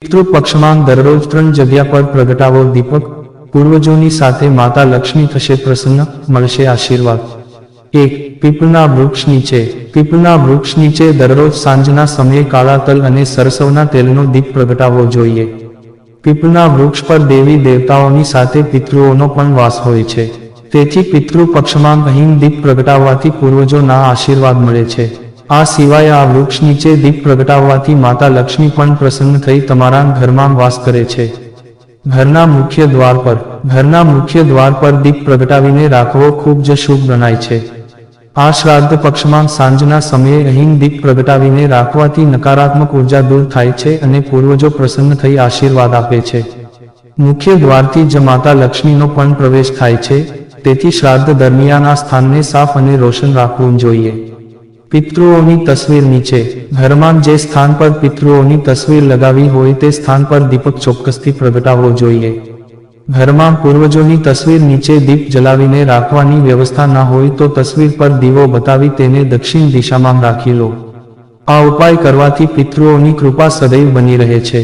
પિતૃપક્ષમાં દરરોજ 3 જગ્યા પર પ્રગટાવો દીપક. પૂર્વજોની સાથે માતા લક્ષ્મી થશે પ્રસન્ન, મળશે આશીર્વાદ. 1. પીપળના વૃક્ષ નીચે. પીપળના વૃક્ષ નીચે દરરોજ સાંજના સમયે કાળા તલ અને સરસવના તેલનો દીપ પ્રગટાવવો જોઈએ. પીપળના વૃક્ષ પર દેવી દેવતાઓની સાથે પિતૃઓનો પણ વાસ હોય છે. તેથી પિતૃપક્ષમાં અહીં દીપ પ્રગટાવવાથી પૂર્વજોના આશીર્વાદ મળે છે. આ સિવાય આ વૃક્ષ નીચે દીપ પ્રગટાવવાથી માતા લક્ષ્મી પણ પ્રસન્ન થઈ તમારા ઘરમાં વાસ કરે છે. ઘરના મુખ્ય દ્વાર પર દીપ પ્રગટાવીને રાખવો ખૂબ જ શુભ ગણાય છે. આ શ્રાદ્ધ પક્ષમાં સાંજના સમયે અહીં દીપ પ્રગટાવીને રાખવાથી નકારાત્મક ઉર્જા દૂર થાય છે અને પૂર્વજો પ્રસન્ન થઈ આશીર્વાદ આપે છે. મુખ્ય દ્વારથી જ માતા લક્ષ્મીનો પણ પ્રવેશ થાય છે, તેથી શ્રાદ્ધ દરમિયાન આ સ્થાનને સાફ અને રોશન રાખવું જોઈએ. પિતૃઓની તસવીર નીચે. ઘરમાં જે સ્થાન પર પિતૃઓની તસવીર લગાવી હોય તે સ્થાન પર દીપક ચોક્કસથી પ્રગટાવવો જોઈએ. ઘરમાં પૂર્વજોની તસવીર નીચે દીપ જલાવીને રાખવાની વ્યવસ્થા ન હોય તો તસવીર પર દીવો બતાવી તેને દક્ષિણ દિશામાં રાખી લો. આ ઉપાય કરવાથી પિતૃઓની કૃપા સદૈવ બની રહે છે.